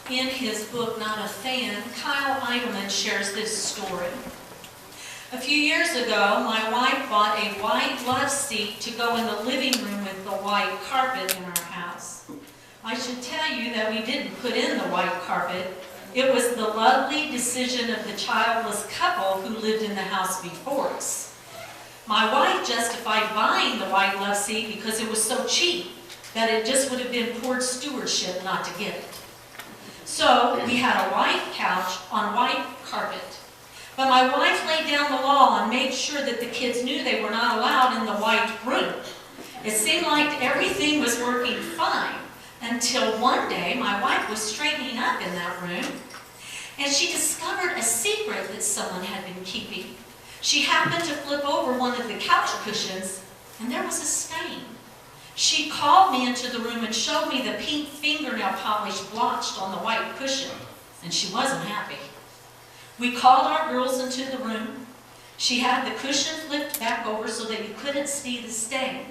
In his book, Not a Fan, Kyle Idleman shares this story. A few years ago, my wife bought a white love seat to go in the living room with the white carpet in our house. I should tell you that we didn't put in the white carpet. It was the lovely decision of the childless couple who lived in the house before us. My wife justified buying the white love seat because it was so cheap that it just would have been poor stewardship not to get it. So we had a white couch on white carpet. But my wife laid down the law and made sure that the kids knew they were not allowed in the white room. It seemed like everything was working fine until one day my wife was straightening up in that room and she discovered a secret that someone had been keeping. She happened to flip over one of the couch cushions and there was a stain. She called me into the room and showed me the pink fingernail polish blotched on the white cushion, and she wasn't happy. We called our girls into the room. She had the cushion flipped back over so that you couldn't see the stain.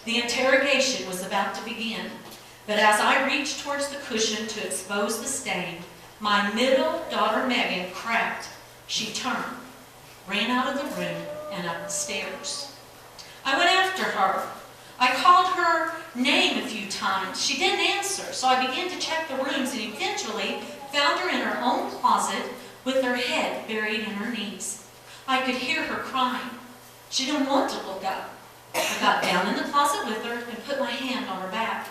The interrogation was about to begin, but as I reached towards the cushion to expose the stain, my middle daughter Megan cracked. She turned, ran out of the room, and up the stairs. I went after her. I called her name a few times. She didn't answer, so I began to check the rooms and eventually found her in her own closet with her head buried in her knees. I could hear her crying. She didn't want to look up. I got down in the closet with her and put my hand on her back.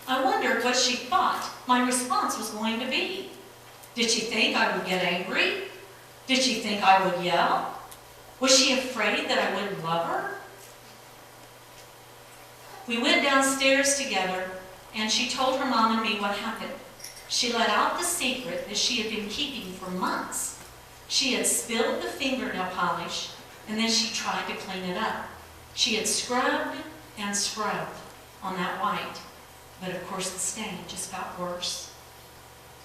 I wondered what she thought my response was going to be. Did she think I would get angry? Did she think I would yell? Was she afraid that I wouldn't love her? We went downstairs together, and she told her mom and me what happened. She let out the secret that she had been keeping for months. She had spilled the fingernail polish, and then she tried to clean it up. She had scrubbed and scrubbed on that white, but of course the stain just got worse.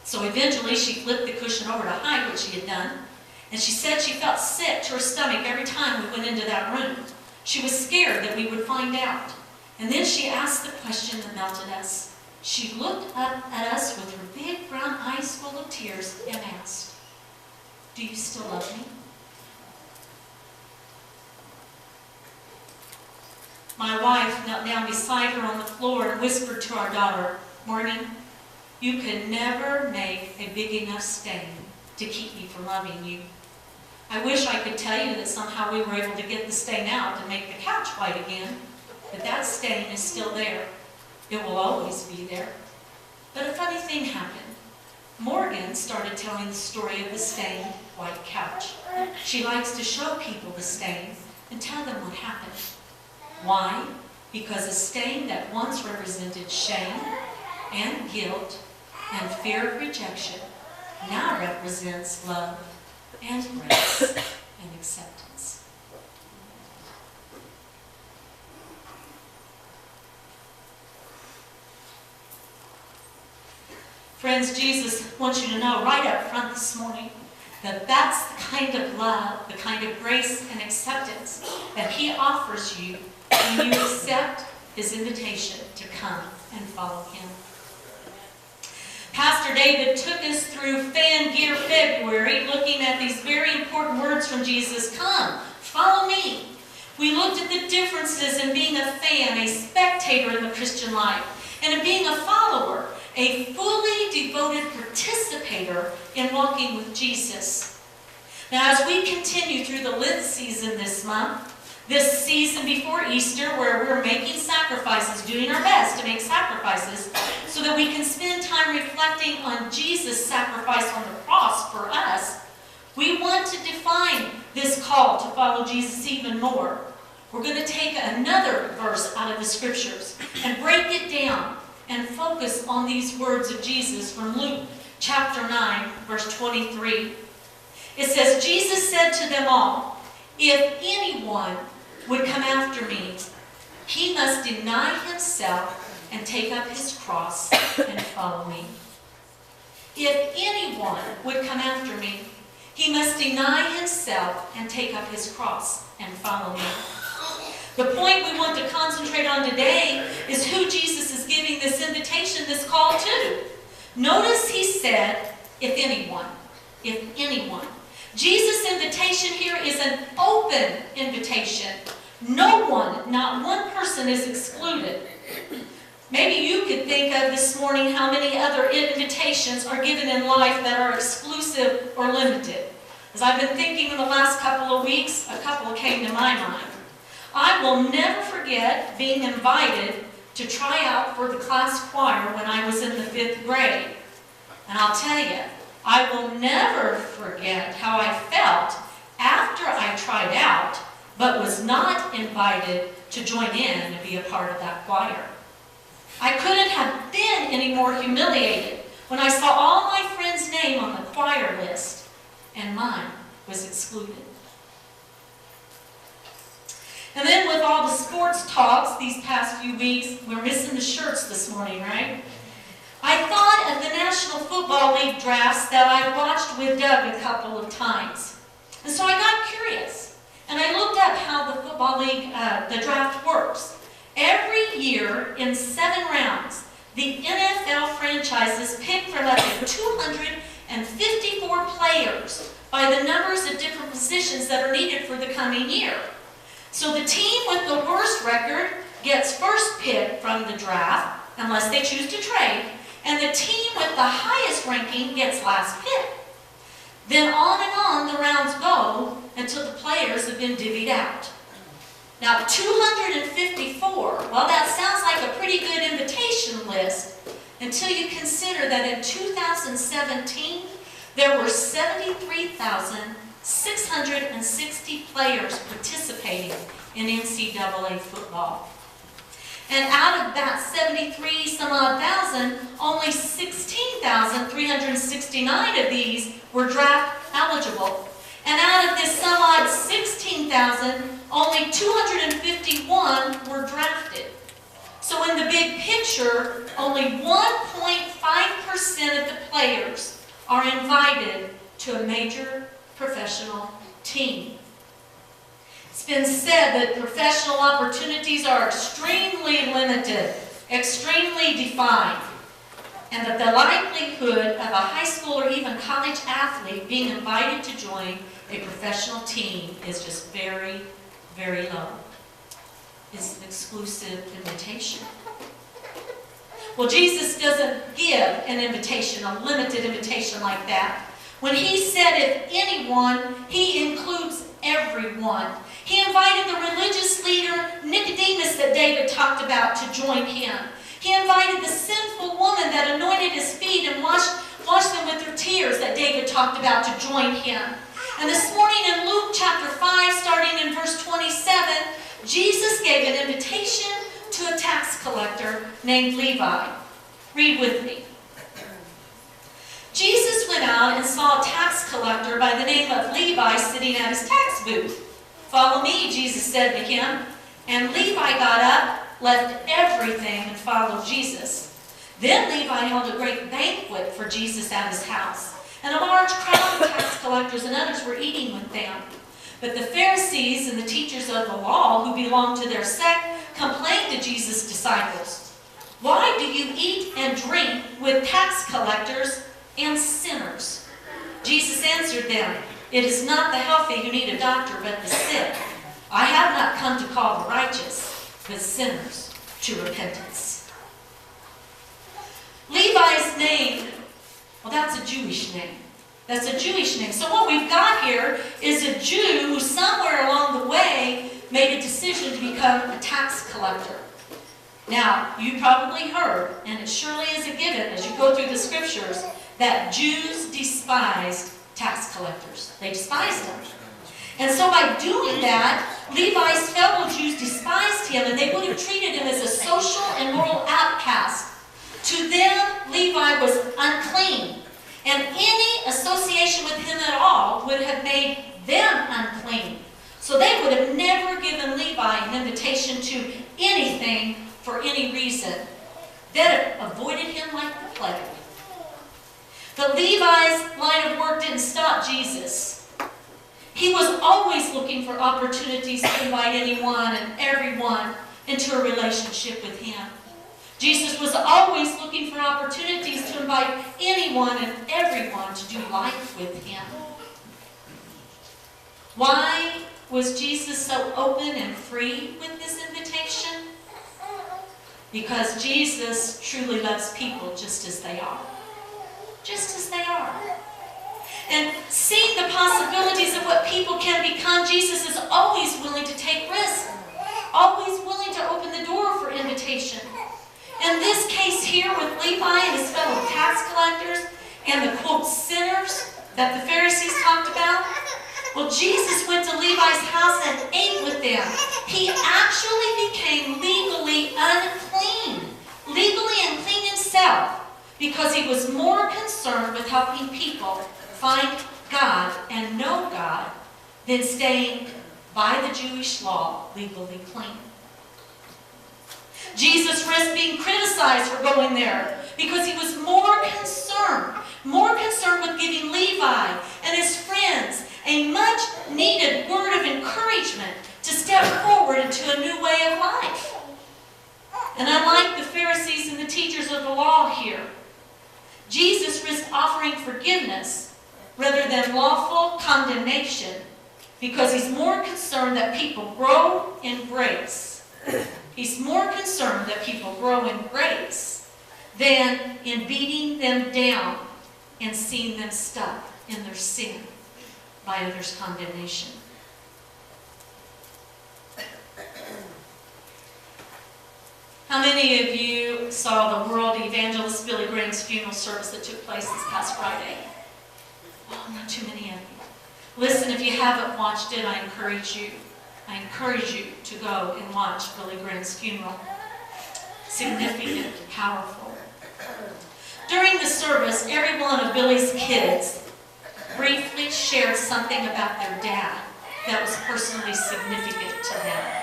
So eventually she flipped the cushion over to hide what she had done, and she said she felt sick to her stomach every time we went into that room. She was scared that we would find out. And then she asked the question that melted us. She looked up at us with her big brown eyes full of tears and asked, "Do you still love me?" My wife knelt down beside her on the floor and whispered to our daughter, "Morgan, you could never make a big enough stain to keep me from loving you. I wish I could tell you that somehow we were able to get the stain out and make the couch white again. But that stain is still there. It will always be there." But a funny thing happened. Morgan started telling the story of the stained white couch. She likes to show people the stain and tell them what happened. Why? Because a stain that once represented shame and guilt and fear of rejection now represents love and grace and acceptance. Friends, Jesus wants you to know right up front this morning that that's the kind of love, the kind of grace and acceptance that He offers you when you accept His invitation to come and follow Him. Pastor David took us through Fan Gear February looking at these very important words from Jesus. Come, follow me. We looked at the differences in being a fan, a spectator in the Christian life, and in being a follower, a fully devoted participator in walking with Jesus. Now, as we continue through the Lent season this month, this season before Easter, where we're making sacrifices, doing our best to make sacrifices, so that we can spend time reflecting on Jesus' sacrifice on the cross for us, we want to define this call to follow Jesus even more. We're going to take another verse out of the Scriptures and break it down and focus on these words of Jesus from Luke chapter 9, verse 23. It says, Jesus said to them all, "If anyone would come after me, he must deny himself and take up his cross and follow me." If anyone would come after me, he must deny himself and take up his cross and follow me. The point we want to concentrate on today is who Jesus is giving this invitation, this call to. Notice he said, if anyone. If anyone. Jesus' invitation here is an open invitation. No one, not one person is excluded. Maybe you could think of this morning how many other invitations are given in life that are exclusive or limited. As I've been thinking in the last couple of weeks, a couple came to my mind. I will never forget being invited to try out for the class choir when I was in the 5th grade. And I'll tell you, I will never forget how I felt after I tried out, but was not invited to join in and be a part of that choir. I couldn't have been any more humiliated when I saw all my friends' name on the choir list, and mine was excluded. And then with all the sports talks these past few weeks, we're missing the shirts this morning, right? I thought of the National Football League drafts that I watched with Doug a couple of times. And so I got curious, and I looked up how the Football League, the draft works. Every year, in 7 rounds, the NFL franchises pick from up to 254 players by the numbers of different positions that are needed for the coming year. So the team with the worst record gets first pick from the draft, unless they choose to trade, and the team with the highest ranking gets last pick. Then on the rounds go until the players have been divvied out. Now 254, well, that sounds like a pretty good invitation list until you consider that in 2017, there were 73,660 players participating in NCAA football. And out of that 73-some-odd thousand, only 16,369 of these were draft eligible. And out of this some-odd 16,000, only 251 were drafted. So in the big picture, only 1.5% of the players are invited to a major professional team. It's been said that professional opportunities are extremely limited, extremely defined, and that the likelihood of a high school or even college athlete being invited to join a professional team is just very, very low. It's an exclusive invitation. Well, Jesus doesn't give an invitation, a limited invitation like that. When he said if anyone, he includes everyone. He invited the religious leader Nicodemus that David talked about to join him. He invited the sinful woman that anointed his feet and washed them with her tears that David talked about to join him. And this morning in Luke chapter 5, starting in verse 27, Jesus gave an invitation to a tax collector named Levi. Read with me. Jesus went out and saw a tax collector by the name of Levi sitting at his tax booth. "Follow me," Jesus said to him. And Levi got up, left everything, and followed Jesus. Then Levi held a great banquet for Jesus at his house, and a large crowd of tax collectors and others were eating with them. But the Pharisees and the teachers of the law, who belonged to their sect, complained to Jesus' disciples, "Why do you eat and drink with tax collectors and sinners?" Jesus answered them, "It is not the healthy who need a doctor, but the sick. I have not come to call the righteous, but sinners to repentance." Levi's name, well, that's a Jewish name. That's a Jewish name. So what we've got here is a Jew who somewhere along the way made a decision to become a tax collector. Now, you probably heard, and it surely is a given as you go through the scriptures, that Jews despised tax collectors. They despised them. And so by doing that, Levi's fellow Jews despised him, and they would have treated him as a social and moral outcast. To them, Levi was unclean, and any association with him at all would have made them unclean. So they would have never given Levi an invitation to anything for any reason. They'd have avoided him like the plague. But Levi's line of work didn't stop Jesus. He was always looking for opportunities to invite anyone and everyone into a relationship with him. Jesus was always looking for opportunities to invite anyone and everyone to do life with him. Why was Jesus so open and free with this invitation? Because Jesus truly loves people just as they are. Just as they are. And seeing the possibilities of what people can become, Jesus is always willing to take risks. Always willing to open the door for invitation. In this case here with Levi and his fellow tax collectors and the, quote, sinners that the Pharisees talked about, well, Jesus went to Levi's house and ate with them. He actually became legally unclean. Legally unclean himself. Because he was more concerned with helping people find God and know God than staying by the Jewish law legally clean. Jesus risked being criticized for going there because he was more concerned with giving Levi and his friends a much needed word of encouragement to step forward into a new way of life. And unlike the Pharisees and the teachers of the law here, Jesus risked offering forgiveness rather than lawful condemnation because he's more concerned that people grow in grace. He's more concerned that people grow in grace than in beating them down and seeing them stuck in their sin by others' condemnation. How many of you saw the world evangelist Billy Graham's funeral service that took place this past Friday? Oh, not too many of you. Listen, if you haven't watched it, I encourage you to go and watch Billy Graham's funeral. Significant, powerful. During the service, every one of Billy's kids briefly shared something about their dad that was personally significant to them.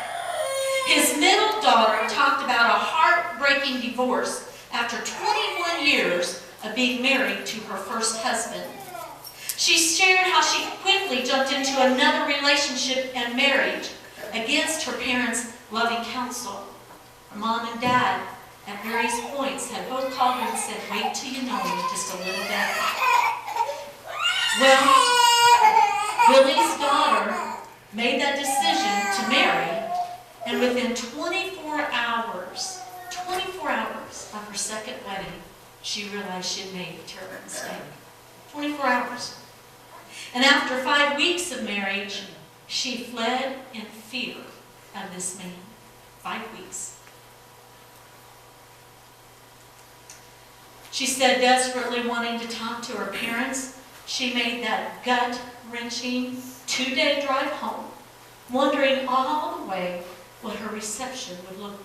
His middle daughter talked about a heartbreaking divorce after 21 years of being married to her first husband. She shared how she quickly jumped into another relationship and marriage against her parents' loving counsel. Her mom and dad, at various points, had both called her and said, "Wait till you know me just a little better." Well, Billy's daughter made that decision to marry, and within 24 hours of her second wedding, she realized she had made a terrible mistake. 24 hours. And after 5 weeks of marriage, she fled in fear of this man. 5 weeks. She said, desperately wanting to talk to her parents, she made that gut-wrenching 2-day drive home, wondering all the way what her reception would look like.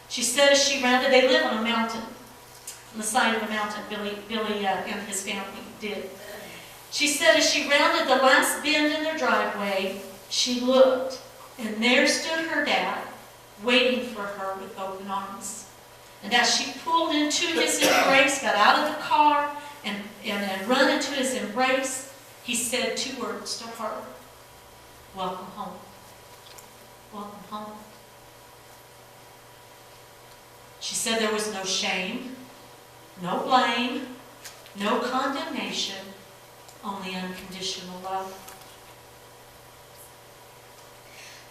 She said as she rounded, they live on a mountain, on the side of a mountain, Billy and his family did. She said as she rounded the last bend in their driveway, she looked, and there stood her dad, waiting for her with open arms. And as she pulled into his embrace, got out of the car, and run into his embrace, he said 2 words to her: "Welcome home. Welcome home." She said there was no shame, no blame, no condemnation, only unconditional love.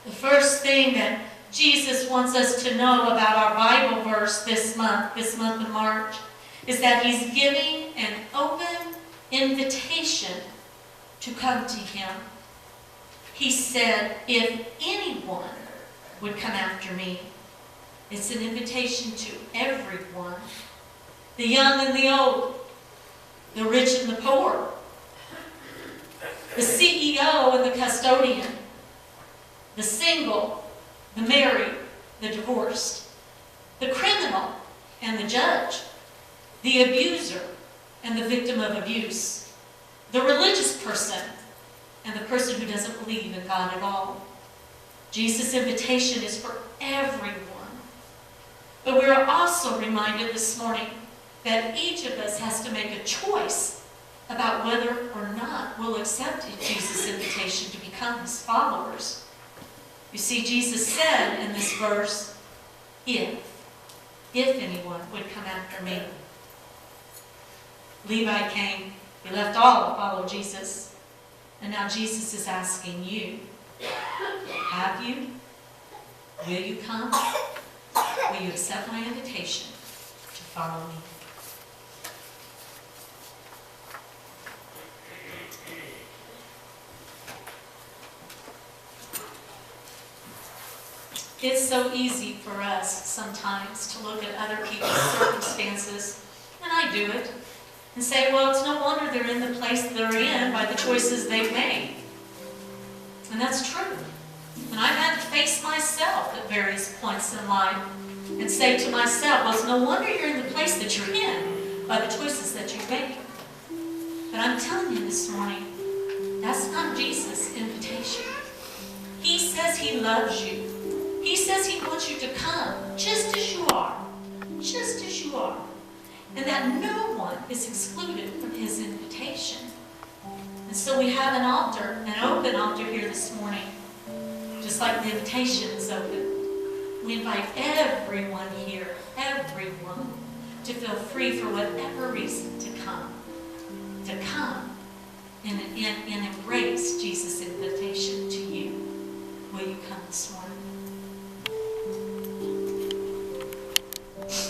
The first thing that Jesus wants us to know about our Bible verse this month of March, is that he's giving an open invitation to come to him. He said, if anyone would come after me. It's an invitation to everyone, the young and the old, the rich and the poor, the CEO and the custodian, the single, the married, the divorced, the criminal and the judge, the abuser and the victim of abuse, the religious person and the person who doesn't believe in God at all. Jesus' invitation is for everyone. But we are also reminded this morning that each of us has to make a choice about whether or not we'll accept Jesus' invitation to become his followers. You see, Jesus said in this verse, if anyone would come after me. Levi came. He left all to follow Jesus. And now Jesus is asking you, have you? Will you come? Will you accept my invitation to follow me? It's so easy for us sometimes to look at other people's circumstances, and I do it, and say, well, it's no wonder they're in the place they're in by the choices they've made. And that's true. And I've had to face myself at various points in life and say to myself, well, it's no wonder you're in the place that you're in by the choices that you've made. But I'm telling you this morning, that's not Jesus' invitation. He says he loves you. He says he wants you to come just as you are. Just as you are. And that no one is excluded from his invitation. And so we have an altar, an open altar here this morning. Just like the invitation is open. We invite everyone here, everyone, to feel free for whatever reason to come. To come and embrace